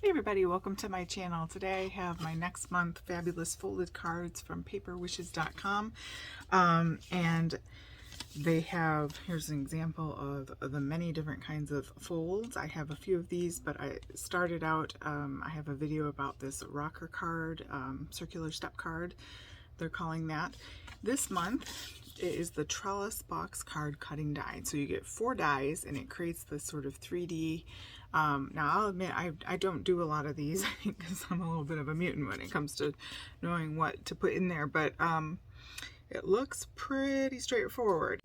Hey everybody, welcome to my channel. Today I have my next month fabulous folded cards from Paperwishes.com, and they have, here's an example of the many different kinds of folds. I have a few of these, but I started out, I have a video about this rocker card, circular step card, they're calling that. This month it is the Trellis box card cutting die. So you get 4 dies and it creates this sort of 3D. Now I'll admit I don't do a lot of these because I'm a little bit of a mutant when it comes to knowing what to put in there, but it looks pretty straightforward.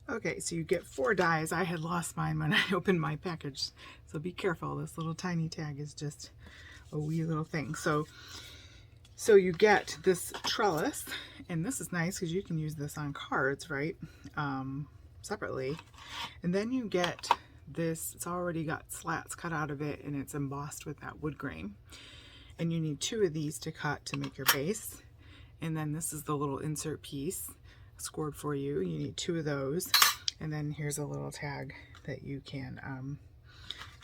Okay, so you get 4 dies. I had lost mine when I opened my package, so be careful. This little tiny tag is just a wee little thing. So you get this trellis, and this is nice because you can use this on cards, right? Separately. And then you get this, it's already got slats cut out of it and it's embossed with that wood grain. And you need 2 of these to cut to make your base. And then this is the little insert piece scored for you. You need 2 of those. And then here's a little tag that you can, I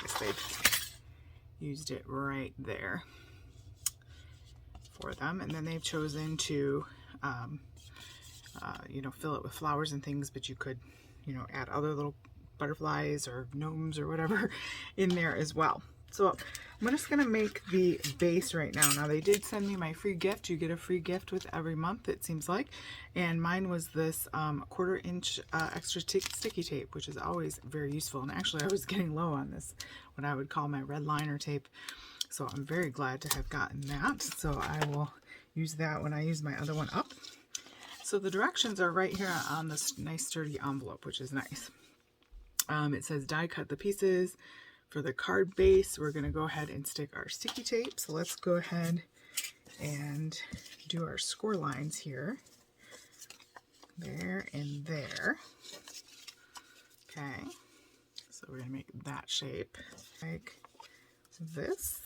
guess they've used it right there for them. And then they've chosen to, you know, fill it with flowers and things, but you could, you know, add other little butterflies or gnomes or whatever in there as well. So I'm just going to make the base right now. Now they did send me my free gift. You get a free gift with every month, it seems like. And mine was this 1/4 inch extra sticky tape, which is always very useful. And actually I was getting low on this, what I would call my red liner tape. So I'm very glad to have gotten that. So I will use that when I use my other one up. So the directions are right here on this nice sturdy envelope, which is nice. It says die cut the pieces. For the card base, we're going to go ahead and stick our sticky tape. So let's go ahead and do our score lines here. There and there. Okay. So we're going to make that shape like this.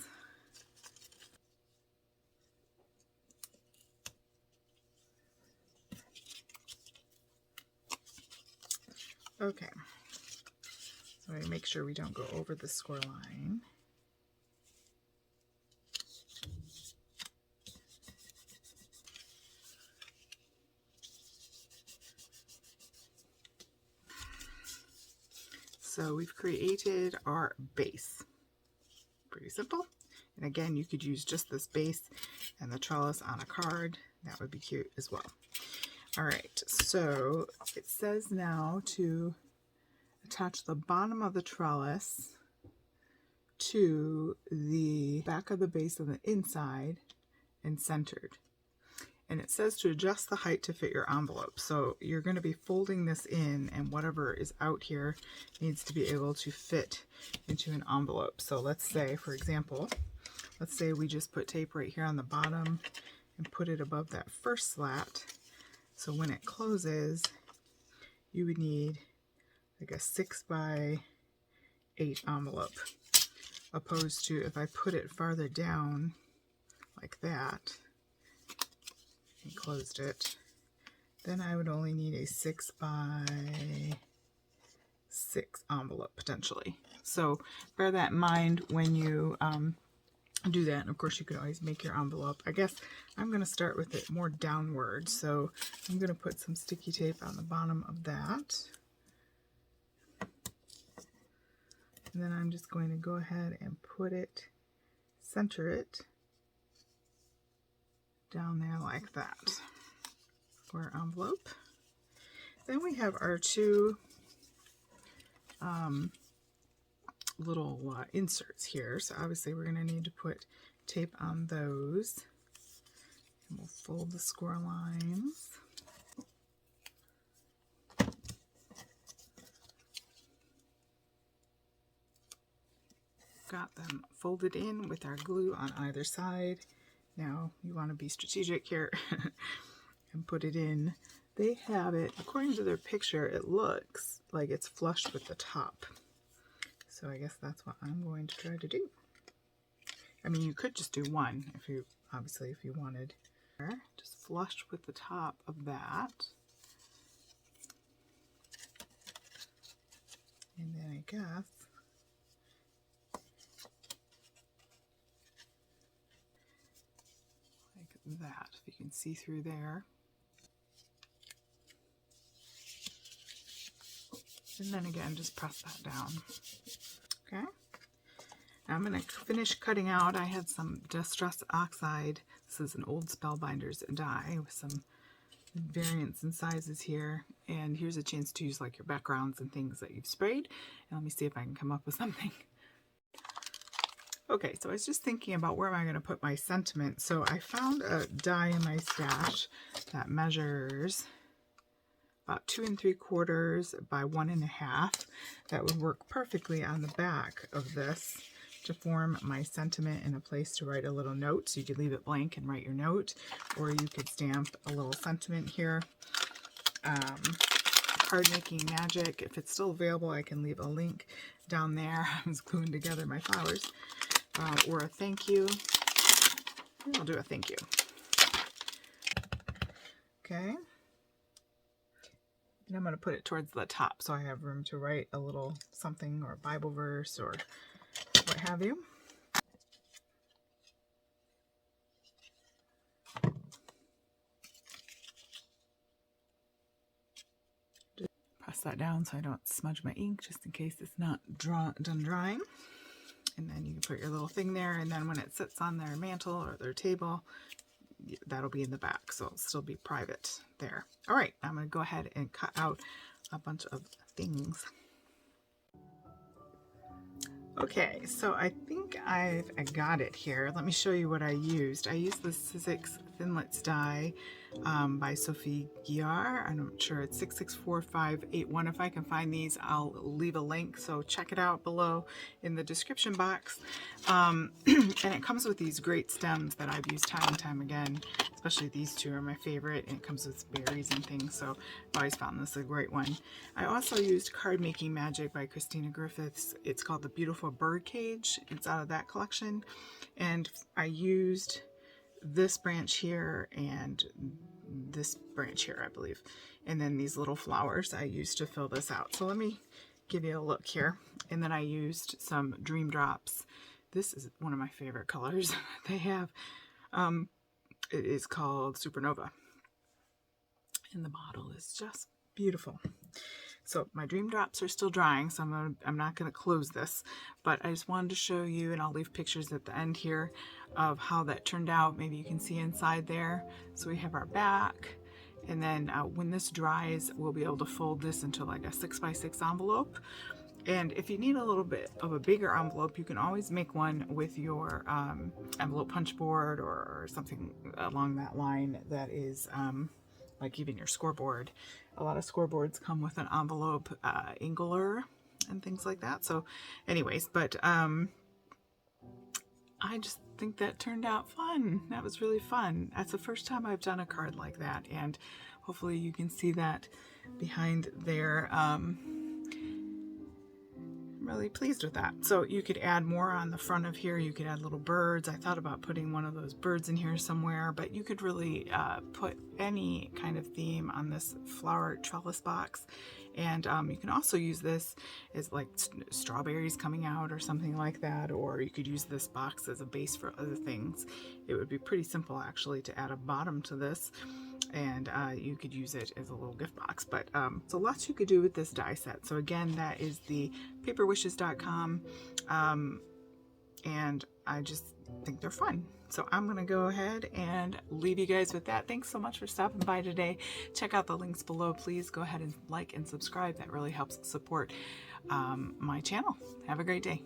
Okay. So we make sure we don't go over the score line. So we've created our base. Pretty simple. And again, you could use just this base and the trellis on a card. That would be cute as well. All right, so it says now to attach the bottom of the trellis to the back of the base on the inside and centered. And it says to adjust the height to fit your envelope. So you're going to be folding this in, and whatever is out here needs to be able to fit into an envelope. So let's say, for example, let's say we just put tape right here on the bottom and put it above that first slat. So when it closes, you would need like a 6x8 envelope, opposed to if I put it farther down like that and closed it, then I would only need a 6x6 envelope potentially. So bear that in mind when you do that. And of course you could always make your envelope. I guess I'm going to start with it more downward, so I'm going to put some sticky tape on the bottom of that. And then I'm just going to go ahead and put it, center it down there like that for our envelope. Then we have our 2 little inserts here. So obviously we're going to need to put tape on those. And we'll fold the score lines. Got them folded in with our glue on either side. Now you want to be strategic here and put it in. They have it, according to their picture, it looks like it's flush with the top. So I guess that's what I'm going to try to do. I mean, you could just do one if you, obviously, if you wanted. Just flush with the top of that. And then I guess that, if you can see through there. And then again, just press that down. Okay. Now I'm going to finish cutting out. I had some Distress Oxide. This is an old Spellbinders die with some variants and sizes here. And here's a chance to use like your backgrounds and things that you've sprayed. And let me see if I can come up with something. Okay, so I was just thinking about where am I going to put my sentiment. So I found a die in my stash that measures about 2 3/4 by 1 1/2. That would work perfectly on the back of this to form my sentiment and a place to write a little note. So you could leave it blank and write your note, or you could stamp a little sentiment here. Card Making Magic, if it's still available, I can leave a link down there. I was gluing together my flowers. Or a thank you. I'll do a thank you. Okay. And I'm going to put it towards the top so I have room to write a little something or Bible verse or what have you. Just press that down so I don't smudge my ink, just in case it's not done drying. And then you can put your little thing there, and then when it sits on their mantle or their table, that'll be in the back, so it'll still be private there. All right, I'm going to go ahead and cut out a bunch of things. Okay, so I think I got it here. Let me show you what I used. I used the Sizzix Thinlits die by Sophie Guillard. I'm not sure, it's 664581. If I can find these, I'll leave a link, so check it out below in the description box. And it comes with these great stems that I've used time and time again, especially these two are my favorite, and it comes with berries and things, so I've always found this a great one. I also used Card Making Magic by Christina Griffiths. It's called the Beautiful Birdcage. It's out of that collection, and I used this branch here and this branch here, I believe, and then these little flowers I used to fill this out. So let me give you a look here. And then I used some Dream Drops. This is one of my favorite colors they have. It is called Supernova, and the bottle is just beautiful. So my Dream Drops are still drying, so I'm not going to close this, but I just wanted to show you, and I'll leave pictures at the end here of how that turned out. Maybe you can see inside there. So we have our back, and then when this dries, we'll be able to fold this into like a 6x6 envelope. And if you need a little bit of a bigger envelope, you can always make one with your envelope punch board or something along that line that is like even your scoreboard. A lot of scoreboards come with an envelope angler and things like that. So anyways, but I just think that turned out fun. That was really fun. That's the first time I've done a card like that, and hopefully you can see that behind there. Really pleased with that. So you could add more on the front of here. You could add little birds. I thought about putting one of those birds in here somewhere, but you could really put any kind of theme on this flower trellis box. And you can also use this as like strawberries coming out or something like that, or you could use this box as a base for other things. It would be pretty simple actually to add a bottom to this, and you could use it as a little gift box. But so lots you could do with this die set. So again, that is the paperwishes.com, and I just think they're fun. So I'm going to go ahead and leave you guys with that. Thanks so much for stopping by today. Check out the links below. Please go ahead and like and subscribe. That really helps support my channel. Have a great day.